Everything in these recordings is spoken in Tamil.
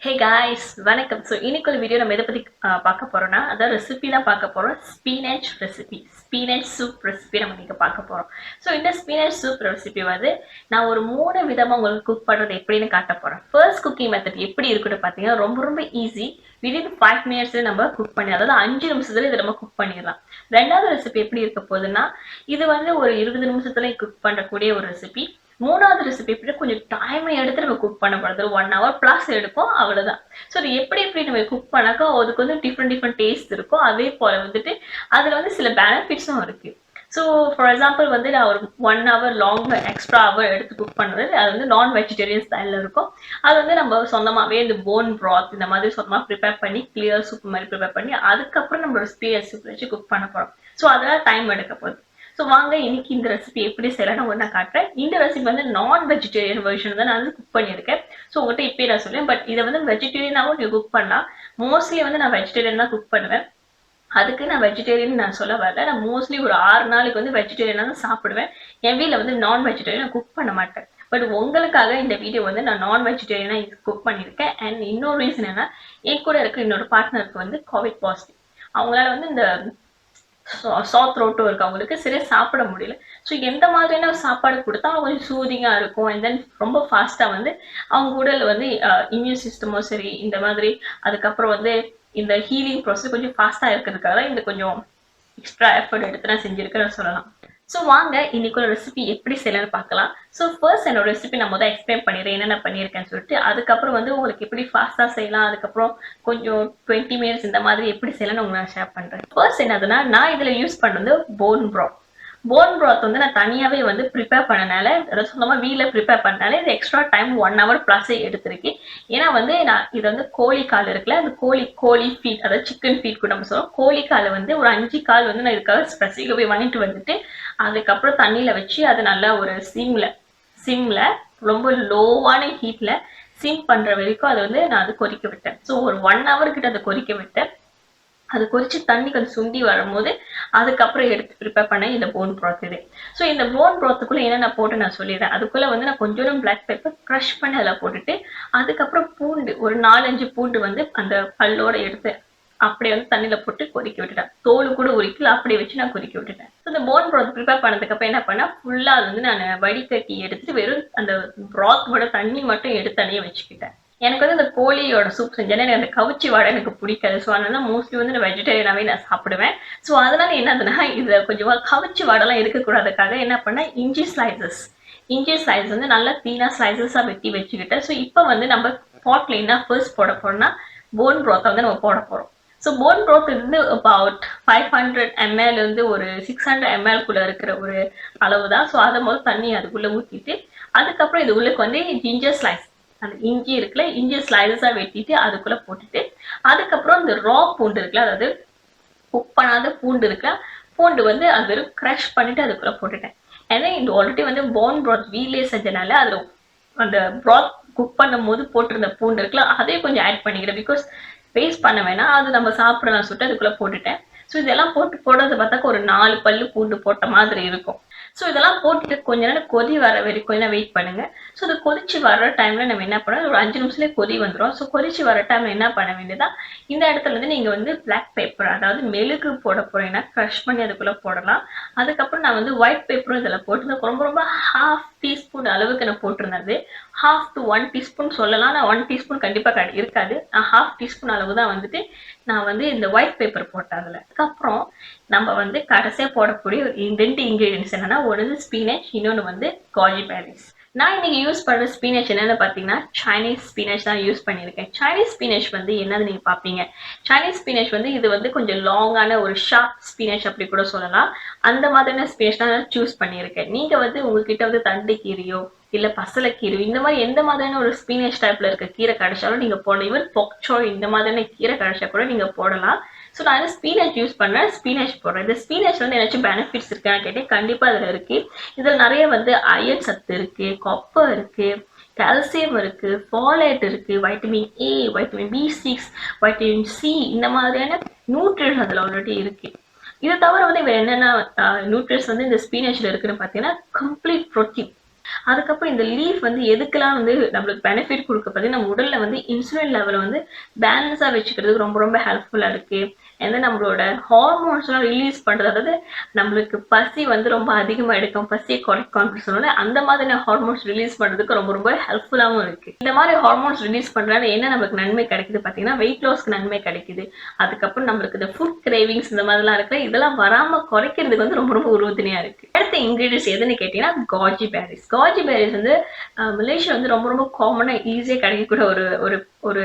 Hey guys, வணக்கம். ஸோ இன்னைக்கு ஒரு வீடியோ நம்ம எதை பற்றி பார்க்க போகிறோம்னா அதாவது ரெசிபி தான் பார்க்க போகிறோம். Spinach recipe, spinach soup recipe நம்ம இன்றைக்கி பார்க்க போகிறோம். ஸோ இந்த ஸ்பீனச் சூப் ரெசிபி வந்து நான் ஒரு 3 விதமாக உங்களுக்கு குக் பண்ணுறது எப்படின்னு காட்ட போகிறேன். ஃபர்ஸ்ட் குக்கிங் மெத்தட் எப்படி இருக்குன்னு பார்த்தீங்கன்னா ரொம்ப ஈஸி. விதின் 5 மினிட்ஸ்ல நம்ம குக் பண்ணி, அதாவது 5 நிமிஷத்துல இதை நம்ம குக் பண்ணிடலாம். ரெண்டாவது ரெசிபி எப்படி இருக்க போகுதுன்னா இது வந்து ஒரு 20 நிமிஷத்துல குக் பண்ணக்கூடிய ஒரு ரெசிபி. மூணாவது ரெசிபி எப்படி கொஞ்சம் டைம் எடுத்து நம்ம குக் பண்ண போகிறது 1 hour ப்ளஸ் எடுக்கும், அவ்வளோதான். ஸோ அது எப்படி நம்ம குக் பண்ணாக்கா அதுக்கு வந்து டிஃப்ரெண்ட் டேஸ்ட் இருக்கும். அதே போல் வந்துட்டு அதில் வந்து சில பெனிஃபிட்ஸும் இருக்குது. ஸோ ஃபார் எக்ஸாம்பிள் வந்து நான் ஒரு 1 hour லாங் எக்ஸ்ட்ரா ஹவர் எடுத்து குக் பண்ணுறது அது வந்து நான் வெஜிடேரியன் ஸ்டைலில் இருக்கும். அது வந்து நம்ம சொந்தமாகவே இந்த போன் ப்ராத் இந்த மாதிரி சொந்தமாக ப்ரிப்பேர் பண்ணி கிளியர் சூப் மாதிரி ப்ரிப்பேர் பண்ணி அதுக்கப்புறம் நம்ம ஒரு ஸ்பீனச் சூப் வச்சு குக் பண்ண போகிறோம். ஸோ அதெல்லாம் டைம் எடுக்க போகுது. ஸோ வாங்க இன்னைக்கு இந்த ரெசிபி எப்படி செய்யலாம் ஒன்று நான் காட்டுறேன். இந்த ரெசிபி வந்து நான் வெஜிடேரியன் வெர்ஷன் தான் நான் வந்து குக் பண்ணியிருக்கேன். ஸோ உங்கள்கிட்ட இப்போயே நான் சொல்லுவேன். பட் இதை வந்து வெஜிடேரியனாகவும் நீங்கள் குக் பண்ணலாம். மோஸ்ட்லி வந்து நான் வெஜிடேரியன் தான் குக் பண்ணுவேன். அதுக்கு நான் வெஜிடேரியன் நான் சொல்ல வரல. நான் மோஸ்ட்லி ஒரு 6 நாளைக்கு வந்து வெஜிடேரியனாக தான் சாப்பிடுவேன். என் வீட்டில் வந்து நான் வெஜிடேரியன் குக் பண்ண மாட்டேன். பட் உங்களுக்காக இந்த வீடியோ வந்து நான் நான் வெஜிடேரியனாக குக் பண்ணியிருக்கேன். அண்ட் இன்னொரு ரீசன் என்ன, என் கூட இருக்க இன்னொரு பார்ட்னருக்கு வந்து கோவிட் பாசிட்டிவ். அவங்களால வந்து இந்த சாத் ரோட்டும் இருக்கு, அவங்களுக்கு சரியா சாப்பிட முடியல. ஸோ எந்த மாதிரியான சாப்பாடு கொடுத்தா கொஞ்சம் சூதிங்காக இருக்கும் அண்ட் தென் ரொம்ப ஃபாஸ்ட்டாக வந்து அவங்க உடல் வந்து இம்யூன் சிஸ்டமும் சரி இந்த மாதிரி அதுக்கப்புறம் வந்து இந்த ஹீலிங் ப்ராசஸ் கொஞ்சம் ஃபாஸ்ட்டாக இருக்கிறதுக்காக இந்த கொஞ்சம் எக்ஸ்ட்ரா எஃபர்ட் எடுத்து நான் செஞ்சுருக்கேன்னு சொல்லலாம். ஸோ வாங்க இன்னைக்கு ஒரு ரெசிபி எப்படி செய்யலாம்னு பார்க்கலாம். ஸோ ஃபர்ஸ்ட் என்னோட ரெசிபி நான் முதல் எக்ஸ்பிளைன் பண்ணிடுறேன் என்னென்ன பண்ணியிருக்கேன்னு சொல்லிட்டு. அதுக்கப்புறம் வந்து உங்களுக்கு எப்படி ஃபாஸ்ட்டாக செய்யலாம், அதுக்கப்புறம் கொஞ்சம் 20 மினிட்ஸ் இந்த மாதிரி எப்படி செய்யலாம்னு உங்களுக்கு நான் ஷேர் பண்ணுறேன். ஃபர்ஸ்ட் என்னதுன்னா நான் இதில் யூஸ் பண்ணுறது போன் ப்ராத். போன் ப்ராத் வந்து நான் தனியாகவே வந்து ப்ரிப்பேர் பண்ணனால, அதாவது சொந்தமாக வீட்டில் ப்ரிப்பேர் பண்ணனால இது எக்ஸ்ட்ரா டைம் 1 hour ப்ளஸ்ஸே எடுத்திருக்கேன். ஏன்னா வந்து நான் இது வந்து கோழிக்கால் இருக்குல்ல, அந்த கோழி ஃபீட், அதாவது சிக்கன் ஃபீட் கூட நம்ம சொல்லுவோம். கோழிக்காலை வந்து ஒரு 5 கால் வந்து நான் இதுக்காக ஸ்பெசிஃபிக்காக போய் வாங்கிட்டு வந்துட்டு அதுக்கப்புறம் தண்ணியில் வச்சு அது நல்லா ஒரு சிம்ல ரொம்ப லோவான ஹீட்ல சிம் பண்ற வரைக்கும் அதை வந்து நான் அது கொதிக்க விட்டேன். ஸோ ஒரு 1 hour கிட்ட அதை கொதிக்க விட்டேன். அது கொதிச்சு தண்ணி கொஞ்சம் சுண்டி வரும்போது அதுக்கப்புறம் எடுத்து ப்ரிப்பேர் பண்ண இந்த போன் ப்ராத் இது. ஸோ இந்த போன் ப்ராத்துக்குள்ள என்னென்ன போட்டு நான் சொல்லிடுறேன். அதுக்குள்ள வந்து நான் கொஞ்சம் பிளாக் பெப்பர் க்ரஷ் பண்ணி அதில் போட்டுட்டு அதுக்கப்புறம் பூண்டு ஒரு 4-5 பூண்டு வந்து அந்த பல்லோட எடுத்து அப்படியே வந்து தண்ணியில போட்டு கொதிக்க விட்டுட்டேன். தோல் கூட உரிக்கல, அப்படியே வச்சு நான் கொதிக்க விட்டுட்டேன். ஸோ இந்த போன் ப்ராத் ப்ரிப்பேர் பண்ணதுக்கு அப்புறம் என்ன பண்ணா ஃபுல்லா அது வந்து நான் வடிகட்டி எடுத்துட்டு வெறும் அந்த ப்ராத்தோட தண்ணி மட்டும் எடுத்து தனியே வச்சுக்கிட்டேன். எனக்கு வந்து இந்த கோழியோட சூப் செஞ்சேன்னா எனக்கு அந்த கவுச்சி வாடை எனக்கு பிடிக்காது. ஸோ அதனால மோஸ்ட்லி வந்து நான் வெஜிடேரியனாகவே நான் சாப்பிடுவேன். ஸோ அதனால என்னதுன்னா இதில் கொஞ்சம் கவுச்சி வாடெல்லாம் இருக்கக்கூடாதுக்காக என்ன பண்ணேன், இஞ்சி ஸ்லைசஸ் வந்து நல்லா தீனா ஸ்லைசஸாக வெட்டி வச்சுக்கிட்டேன். ஸோ இப்போ வந்து நம்ம பாட்ல என்ன ஃபர்ஸ்ட் போட போறோம்னா போன் ப்ராத்தை வந்து நம்ம போட போகிறோம். ஸோ போன் ப்ராத் வந்து அபவுட் 500 ml இருந்து ஒரு 600 ml குள்ள இருக்கிற ஒரு அளவு தான். ஸோ அதை முதல் தண்ணி அதுக்குள்ளே ஊற்றிட்டு அதுக்கப்புறம் இது உள்ளுக்கு வந்து ஜிஞ்சர் ஸ்லைஸ், அந்த இஞ்சி இருக்குல்ல, இஞ்சி ஸ்லைசஸா வெட்டிட்டு அதுக்குள்ள போட்டுட்டு அதுக்கப்புறம் இந்த ரா பூண்டு இருக்குல்ல, அதாவது குக் பண்ணாத பூண்டு இருக்குல்ல, பூண்டு வந்து அது வெறும் க்ரஷ் பண்ணிட்டு அதுக்குள்ள போட்டுட்டேன். ஏன்னா இது ஆல்ரெடி வந்து போன் ப்ராத் வீலே செஞ்சனால அதில் அந்த ப்ராத் குக் பண்ணும் போது போட்டிருந்த பூண்டு இருக்குல்ல அதையும் கொஞ்சம் ஆட் பண்ணிக்கிறேன். பிகாஸ் வேஸ்ட் பண்ண வேணாம், அது நம்ம சாப்பிடலாம் சொல்லிட்டு அதுக்குள்ள போட்டுட்டேன். ஸோ இதெல்லாம் போடுறது பார்த்தாக்க ஒரு 4 பல்லு பூண்டு போட்ட மாதிரி இருக்கும். ஸோ இதெல்லாம் போட்டுட்டு கொஞ்ச நேரம் கொதி வர வரைக்கும் வெயிட் பண்ணுங்க. ஸோ இது கொதிச்சு வர டைம்ல நம்ம என்ன பண்ணோம், ஒரு 5 நிமிஷத்துலேயே கொதி வந்துடும். ஸோ கொதிச்சு வர டைம்ல என்ன பண்ண வேண்டியதா, இந்த இடத்துல வந்து நீங்க வந்து பிளாக் பெப்பர், அதாவது மெழுகு போட போறீங்கன்னா க்ரஷ் பண்ணி அதுக்குள்ள போடலாம். அதுக்கப்புறம் நான் வந்து ஒயிட் பெப்பரும் இதில் போட்டு ரொம்ப 1/2 டீஸ்பூன் அளவுக்கு நான் போட்டிருந்தது. 1/2 to 1 டீஸ்பூன் சொல்லலாம். நான் 1 டீஸ்பூன் கண்டிப்பா இருக்காது. நான் 1/2 டீஸ்பூன் அளவு தான் வந்துட்டு நான் வந்து இந்த ஒயிட் பேப்பர் போட்டேன். அதில் அதுக்கப்புறம் நம்ம வந்து கடைசியாக போடக்கூடிய 2 இன்கிரீடியன்ஸ் என்னன்னா, ஒன்று ஸ்பீனச், இன்னொன்று வந்து கோஜி பெரிஸ். நான் இன்னைக்கு யூஸ் பண்ணுற ஸ்பீனச் என்னன்னு பார்த்தீங்கன்னா சைனீஸ் ஸ்பீனச் தான் யூஸ் பண்ணியிருக்கேன். சைனீஸ் ஸ்பீனச் வந்து என்னது நீங்கள் பார்ப்பீங்க, சைனீஸ் ஸ்பீனச் வந்து இது வந்து கொஞ்சம் லாங்கான ஒரு ஷார்ப் ஸ்பீனச் அப்படி கூட சொல்லலாம். அந்த மாதிரியான ஸ்பீனச் தான் நான் சூஸ் பண்ணியிருக்கேன். நீங்கள் வந்து உங்ககிட்ட வந்து தண்டு கீரையோ இல்லை பசலைக்கீரை இந்த மாதிரி எந்த மாதிரியான ஒரு ஸ்பீனச் டைப்ல இருக்க கீரை கிடைச்சாலும் நீங்கள் போடலாம். ஈவன் பொக்சோய் இந்த மாதிரியான கீரை கிடைச்சா கூட நீங்கள் போடலாம். ஸோ நான் வந்து ஸ்பீனச் யூஸ் பண்ணுறேன், ஸ்பீனச் போடுறேன். இந்த ஸ்பீனச் வந்து ஏதாச்சும் பெனிஃபிட்ஸ் இருக்கான்னு கேட்டேன். கண்டிப்பாக அதில் இருக்குது. இதில் நிறைய வந்து அயன் சத்து இருக்குது, காப்பர் இருக்குது, கால்சியம் இருக்குது, ஃபாலேட் இருக்குது, vitamin A, vitamin B6, vitamin C இந்த மாதிரியான நியூட்ரியன்ஸ் அதில் ஆல்ரெடி இருக்குது. இதை தவிர வந்து இவர் என்னென்ன நியூட்ரியன்ஸ் வந்து இந்த ஸ்பீனச்சில் இருக்குன்னு பார்த்தீங்கன்னா கம்ப்ளீட் ப்ரோட்டீன், அதுக்கப்புறம் இந்த லீஃப் வந்து எதுக்கெல்லாம் வந்து நம்மளுக்கு பெனிஃபிட் கொடுக்க பார்த்தீங்கன்னா நம்ம உடல்ல வந்து இன்சுலின் லெவலை வந்து பேலன்ஸா வச்சுக்கிறதுக்கு ரொம்ப ரொம்ப ஹெல்ப்ஃபுல்லா இருக்கு. ஏன்னா நம்மளோட ஹார்மோன்ஸ்லாம் ரிலீஸ் பண்றது, அதாவது நம்மளுக்கு பசி வந்து ரொம்ப அதிகமா எடுக்கும், பசியை குறைக்கும் அப்படின்னு சொன்னால அந்த மாதிரி ஹார்மோன்ஸ் ரிலீஸ் பண்றதுக்கு ரொம்ப ரொம்ப ஹெல்ப்ஃபுல்லாகவும் இருக்கு. இந்த மாதிரி ஹார்மோன்ஸ் ரிலீஸ் பண்றதுனால என்ன நம்மளுக்கு நன்மை கிடைக்குது பார்த்தீங்கன்னா வெயிட் லாஸ்க்கு நன்மை கிடைக்குது. அதுக்கப்புறம் நம்மளுக்கு இந்த ஃபுட் கிரேவிங்ஸ் இந்த மாதிரிலாம் இருக்கு, இதெல்லாம் வராம குறைக்கிறதுக்கு வந்து ரொம்ப ரொம்ப உறுதுணையா இருக்கு. அடுத்த இன்கிரீடியன்ஸ் எதுன்னு கேட்டீங்கன்னா காஜி பேரிஸ். காஜி பேரிஸ் வந்து மலேசியா வந்து ரொம்ப ரொம்ப காமனா ஈஸியா கிடைக்கக்கூடிய ஒரு ஒரு ஒரு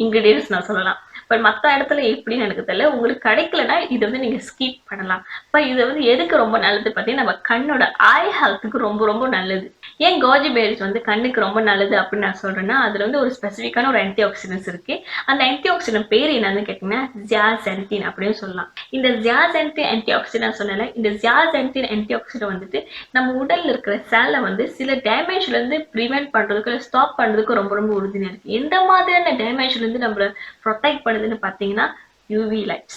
இன்கிரீடியன்ஸ் நான் சொல்லலாம். பட் மற்ற இடத்துல எப்படின்னு எனக்கு தெரியல. உங்களுக்கு கிடைக்கலன்னா இதை வந்து நீங்க ஸ்கிப் பண்ணலாம். இப்போ இதை வந்து எதுக்கு ரொம்ப நல்லது பார்த்தீங்கன்னா நம்ம கண்ணோட ஐ ஹெல்த்துக்கு ரொம்ப ரொம்ப நல்லது. ஏன் காஜி பேரிஸ் வந்து கண்ணுக்கு ரொம்ப நல்லது அப்படின்னு நான் சொல்றேன்னா அதுல வந்து ஒரு ஸ்பெசிஃபிக்கான ஒரு ஆன்டி ஆக்சிடென்ட்ஸ் இருக்கு. அந்த ஆன்டி ஆக்சிடென்ட் பேர் என்னன்னு கேட்டீங்கன்னா ஜியாசென்டின் அப்படின்னு சொல்லலாம். இந்த ஜியாசென்டின் ஆன்டி ஆக்சிடென்ட் சொன்னால இந்த ஜியாசென்டின் ஆன்டி ஆக்சிடென்ட் வந்துட்டு நம்ம உடல்ல இருக்கிற செல்லை வந்து சில டேமேஜ்ல இருந்து ப்ரிவென்ட் பண்றதுக்கு இல்லை ஸ்டாப் பண்றதுக்கு ரொம்ப ரொம்ப உறுதுணையா இருக்கு. எந்த மாதிரியான டேமேஜ்ல இருந்து நம்மள ப்ரொடெக்ட் பண்ணுதுன்னு பார்த்தீங்கன்னா யூவி லைட்ஸ்,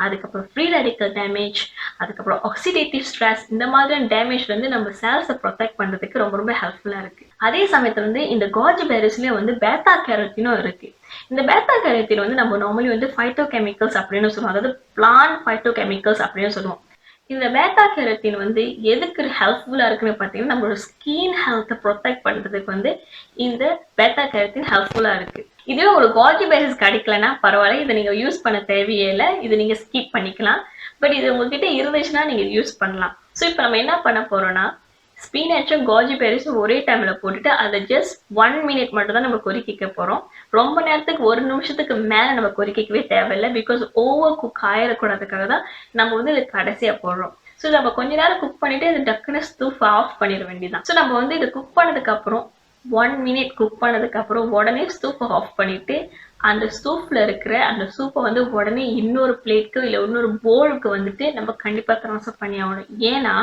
அதுக்கப்புறம் ஃப்ரீ ரேடிக்கல் டேமேஜ், அதுக்கப்புறம் ஆக்சிடேட்டிவ் ஸ்ட்ரெஸ், இந்த மாதிரியான டேமேஜ்ல இருந்து நம்ம செல்ஸை ப்ரொடெக்ட் பண்றதுக்கு ரொம்ப ரொம்ப ஹெல்ப்ஃபுல்லா இருக்கு. அதே சமயத்துல வந்து இந்த காஜி பேரிஸ்லயும் வந்து பேட்டா கேரோட்டினும் இருக்கு. இந்த பேட்டா கேரோட்டின் வந்து நம்ம நார்மலி வந்து ஃபைட்டோ கெமிக்கல்ஸ் அப்படின்னு சொல்லுவோம், அதாவது பிளான்ட் ஃபைட்டோ கெமிக்கல்ஸ் அப்படின்னு சொல்லுவோம். இந்த பேட்டா கேரோட்டின் வந்து எதுக்கு ஹெல்ப்ஃபுல்லா இருக்குன்னு பார்த்தீங்கன்னா நம்மளோட ஸ்கின் ஹெல்த்தை ப்ரொடெக்ட் பண்றதுக்கு வந்து இந்த பேட்டா கேரோட்டின் ஹெல்ப்ஃபுல்லா இருக்கு. இதுவே ஒரு காஜி பேரிஸ் கிடைக்கலன்னா பரவாயில்ல, இதை நீங்க யூஸ் பண்ண தேவையே இல்லை, இதை நீங்க ஸ்கிப் பண்ணிக்கலாம். பட் இது உங்ககிட்ட இருந்துச்சுன்னா நீங்க யூஸ் பண்ணலாம். ஸோ இப்போ நம்ம என்ன பண்ண போறோம்னா ஸ்பீனச்சும் காஜி பேரிஸும் ஒரே டைம்ல போட்டுட்டு அதை ஜஸ்ட் 1 minute மட்டும் தான் நம்ம கொதிக்க போறோம். ரொம்ப நேரத்துக்கு 1 நிமிஷத்துக்கு மேல நம்ம கொதிக்கவே தேவையில்லை. பிகாஸ் ஓவர் குக் ஆயிடக்கூடாதுக்காக தான் நம்ம வந்து இது கடைசியா போடுறோம். ஸோ நம்ம கொஞ்ச நேரம் குக் பண்ணிட்டு இது டக்குன்னு ஸ்டூஃப் ஆஃப் பண்ணிட வேண்டியதான். ஸோ நம்ம வந்து இது குக் பண்ணதுக்கு அப்புறம் 1 minute குக் பண்ணதுக்கு அப்புறம் உடனே ஸ்டூஃப் ஆஃப் பண்ணிட்டு அந்த ஸ்டூஃப்ல இருக்கிற அந்த சூப்பை வந்து உடனே இன்னொரு பிளேட்க்கு இல்லை இன்னொரு போலுக்கு வந்துட்டு நம்ம கண்டிப்பா ட்ரான்ஸ்ஃபர் பண்ணி ஆகணும். ஏன்னா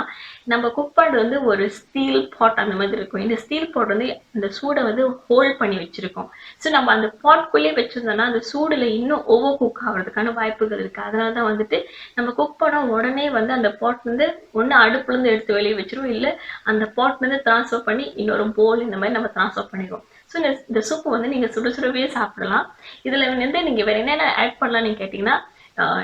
நம்ம குக் பண்றது வந்து ஒரு ஸ்டீல் பாட் அந்த மாதிரி இருக்கும். இந்த ஸ்டீல் பாட் வந்து இந்த சூடை வந்து ஹோல்ட் பண்ணி வச்சிருக்கோம். ஸோ நம்ம அந்த பாட்குள்ளேயே வச்சிருந்தோம்னா அந்த சூடுல இன்னும் ஓவர் குக் ஆகிறதுக்கான வாய்ப்புகள் இருக்கு. அதனால தான் வந்துட்டு நம்ம குக் பண்ண உடனே வந்து அந்த பாட் வந்து ஒன்று அடுப்புல இருந்து எடுத்து வெளியே வச்சிரும், இல்லை அந்த பாட் வந்து ட்ரான்ஸ்ஃபர் பண்ணி இன்னொரு போல் இந்த மாதிரி நம்ம ட்ரான்ஸ்ஃபர் பண்ணிடுவோம். ஸோ இந்த சூப்பு வந்து நீங்க சுட சுடவே சாப்பிடலாம். இதுல வந்து நீங்க வேற என்னென்ன ஆட் பண்ணலாம் நீங்க கேட்டீங்கன்னா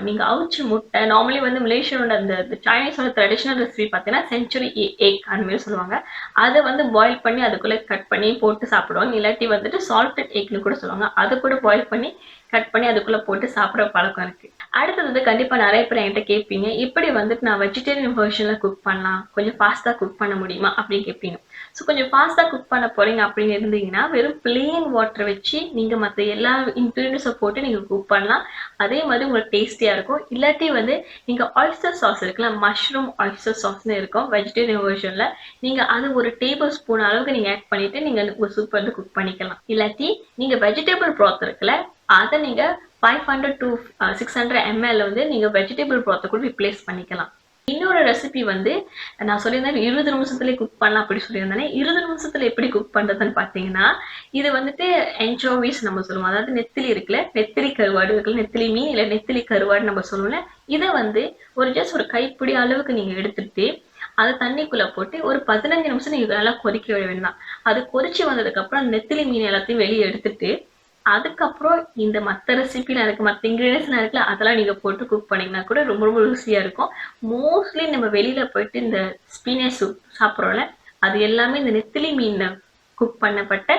நீங்க அவிச்ச முட்டை, நார்மலி வந்து மலேசியாவோட அந்த சைனீஸோட ட்ரெடிஷனல் ரெசிபி பார்த்தீங்கன்னா செஞ்சுரி எக் அந்த மாதிரி சொல்லுவாங்க. அதை வந்து பாயில் பண்ணி அதுக்குள்ள கட் பண்ணி போட்டு சாப்பிடுவாங்க. இல்லாட்டி வந்துட்டு சால்டட் எக்னு கூட சொல்லுவாங்க, அதை கூட பாயில் பண்ணி கட் பண்ணி அதுக்குள்ள போட்டு சாப்பிட்ற பழக்கம் இருக்கு. அடுத்தது வந்து கண்டிப்பா நிறைய பேர் என்கிட்ட கேட்பீங்க, இப்படி வந்துட்டு நான் வெஜிடேரியன் வெர்ஷன்ல குக் பண்ணலாம், கொஞ்சம் ஃபாஸ்டா குக் பண்ண முடியுமா அப்படின்னு கேட்பீங்க. ஸோ கொஞ்சம் ஃபாஸ்டா குக் பண்ண போறீங்க அப்படின்னு இருந்தீங்கன்னா வெறும் பிளெயின் வாட்டர் வச்சு நீங்க மற்ற எல்லா இன்க்ரீடியன்ஸை போட்டு நீங்க குக் பண்ணலாம். அதே மாதிரி உங்களுக்கு டேஸ்டியா இருக்கும். இல்லாட்டி வந்து நீங்க ஆயிஸ்டர் சாஸ் இருக்குல்ல, மஷ்ரூம் ஆயிஸ்டர் சாஸ்ன்னு இருக்கும் வெஜிடேரியன் வெர்ஷன்ல, நீங்க அது ஒரு டேபிள் ஸ்பூன் அளவுக்கு நீங்க ஆட் பண்ணிட்டு நீங்க ஒரு சூப் வந்து குக் பண்ணிக்கலாம். இல்லாட்டி நீங்க வெஜிடபிள் ப்ராத் இருக்குல்ல, அதை நீங்க 500 to 600 ml வந்து நீங்க வெஜிடபிள் ப்ராத்தை கூட ரிப்ளேஸ் பண்ணிக்கலாம். இன்னொரு ரெசிபி வந்து நான் சொல்லியிருந்தேன் 20 நிமிஷத்துல குக் பண்ணலாம் அப்படி சொல்லியிருந்தேன். 20 நிமிஷத்துல எப்படி குக் பண்றதுன்னு பாத்தீங்கன்னா இது வந்துட்டு என்சோவிஸ் நம்ம சொல்லுவோம், அதாவது நெத்திலி இருக்குல்ல, நெத்திலி கருவாடு இருக்குல்ல, நெத்திலி மீன் இல்ல நெத்திலி கருவாடு நம்ம சொல்லுவோம்ல, இதை வந்து ஜஸ்ட் ஒரு கைப்பிடி அளவுக்கு நீங்க எடுத்துட்டு அதை தண்ணிக்குள்ள போட்டு ஒரு 15 நிமிஷம் நீங்க நல்லா கொதிக்க விட வேண்டாம். அது கொதிச்சு வந்ததுக்கு அப்புறம் நெத்திலி மீன் எல்லாத்தையும் வெளியே எடுத்துட்டு அதுக்கப்புறம் இந்த மற்ற ரெசிபிலாம் இருக்கு, மற்ற இன்கிரீடியன்ஸ்லாம் இருக்குல்ல, அதெல்லாம் நீங்க போட்டு குக் பண்ணீங்கன்னா கூட ரொம்ப ரொம்ப ருசியா இருக்கும். மோஸ்ட்லி நம்ம வெளியில போயிட்டு இந்த ஸ்பினச் சூப் சாப்பிட்றோம்ல, அது எல்லாமே இந்த நெத்திலி மீன் குக் பண்ணப்பட்ட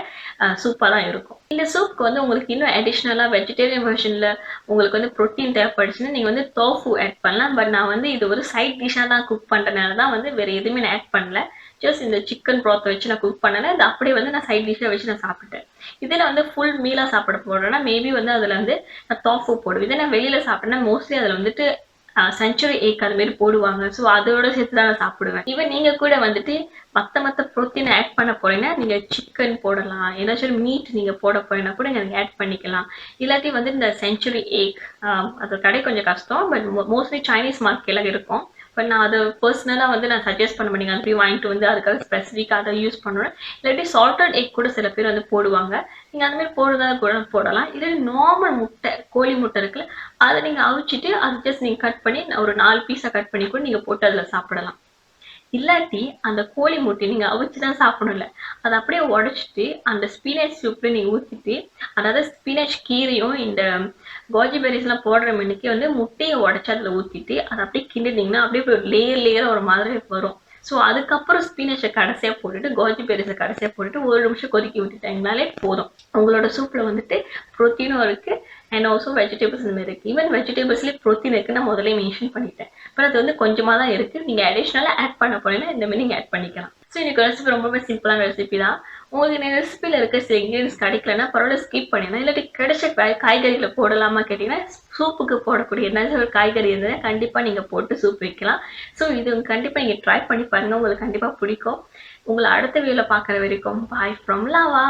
சூப்பாக தான் இருக்கும். இந்த சூப்புக்கு வந்து உங்களுக்கு இன்னும் அடிஷ்னலாக வெஜிடேரியன் வெர்ஷனில் உங்களுக்கு வந்து ப்ரோட்டீன் தேவைப்படுச்சுன்னா நீங்கள் வந்து டோஃபு ஆட் பண்ணலாம். பட் நான் வந்து இது ஒரு சைட் டிஷ்ஷாக தான் குக் பண்ணுறதுனால தான் வந்து வேறு எதுவுமே நான் ஆட் பண்ணல. ஜஸ்ட் இந்த சிக்கன் ப்ராத்தை வச்சு நான் குக் பண்ணல, இது அப்படியே வந்து நான் சைட் டிஷ்ஷாக வச்சு நான் சாப்பிட்டேன். இதே நான் வந்து ஃபுல் மீலாக சாப்பிட போடுறேன்னா மேபி வந்து அதில் வந்து நான் டோஃபு போடுவேன். இதே நான் வெளியில் சாப்பிட்டேன்னா மோஸ்ட்லி அதில் வந்துட்டு செஞ்சுரி எக் அது மாதிரி போடுவாங்க. ஸோ அதோட சேர்த்து தான் நான் சாப்பிடுவேன். ஈவன் நீங்க கூட வந்துட்டு மற்ற ப்ரோட்டீன் ஆட் பண்ண போறீங்கன்னா நீங்க சிக்கன் போடலாம், ஏதாச்சும் மீட் நீங்க போட போறீங்கன்னா கூட நீங்க ஆட் பண்ணிக்கலாம். இல்லாட்டி வந்து இந்த செஞ்சுரி எக் அது கடை கொஞ்சம் கஷ்டம், பட் மோஸ்ட்லி சைனீஸ் மார்க்கெட்ல இருக்கும். பட் நான் அதை பர்சனலாக வந்து நான் சஜஸ்ட் பண்ண மாட்டேங்க, அது போய் வாங்கிட்டு வந்து அதுக்காக ஸ்பெசிஃபிக்காக அதை யூஸ் பண்ணுவேன். இல்லாட்டி சால்டட் எக் கூட சில பேர் வந்து போடுவாங்க, நீங்கள் அந்த மாதிரி போடுறதா கூட போடலாம். இல்லாட்டி நார்மல் முட்டை, கோழி முட்டை இருக்குல்ல, அதை நீங்கள் அவிச்சிட்டு அது ஜஸ்ட் நீங்கள் கட் பண்ணி ஒரு 4 பீஸாக கட் பண்ணி கூட நீங்கள் போட்டு அதில் சாப்பிடலாம். இல்லாட்டி அந்த கோழி முட்டையை நீங்கள் அவிச்சு தான் சாப்பிடணும்ல, அதை அப்படியே உடச்சிட்டு அந்த ஸ்பீனச் சூப்பில் நீங்கள் ஊற்றிட்டு, அதாவது ஸ்பீனச் கீரையும் இந்த கோஜி பெரிஸ்லாம் போடுற மணிக்கு வந்து முட்டையை உடச்சி அதில் ஊற்றிட்டு அதை அப்படியே கிண்டினீங்கன்னா அப்படியே லேயர் லேயராக ஒரு மாதிரி வரும். ஸோ அதுக்கப்புறம் ஸ்பீனச்சை கடைசியாக போட்டுட்டு கோஜி பெரிஸை கடைசியாக போட்டுட்டு ஒரு நிமிஷம் கொதிக்க விட்டுட்டாங்கனாலே போதும். உங்களோட சூப்பில் வந்துட்டு ப்ரோட்டீனும் இருக்குது அண்ட் ஆல்சோ வெஜிடபிள்ஸ் இந்த மாதிரி இருக்குது. ஈவன் வெஜிடபிள்ஸ்லேயே ப்ரோட்டீன் இருக்குன்னு நான் முதலே மென்ஷன் பண்ணிட்டேன். பட் அது வந்து கொஞ்சமாக தான் இருக்குது. நீங்கள் அடிஷ்னலாக ஆட் பண்ண போனீங்கன்னா இந்த மாதிரி நீங்கள் ஆட் பண்ணிக்கலாம். ஸோ இன்னைக்கு ரெசிபி ரொம்பவே சிம்பிளான ரெசிபி தான். உங்களுக்கு இந்த ரெசிபியில் இருக்க சில இன்க்ரீடியன்ஸ் கிடைக்கலன்னா பரவாயில்ல ஸ்கிப் பண்ணிடலாம். இல்லாட்டி கிடைச்ச காய்கறிகளை போடலாமா கேட்டிங்கன்னா, சூப்புக்கு போடக்கூடிய ஏதாச்சும் ஒரு காய்கறி இருந்ததுன்னா கண்டிப்பாக நீங்கள் போட்டு சூப் வைக்கலாம். ஸோ இது கண்டிப்பாக நீங்கள் ட்ரை பண்ணி பாருங்கள், உங்களுக்கு கண்டிப்பாக பிடிக்கும். உங்களை அடுத்த வீடியோவில் பார்க்குற வரைக்கும் பாய் ஃப்ரம் லாவா.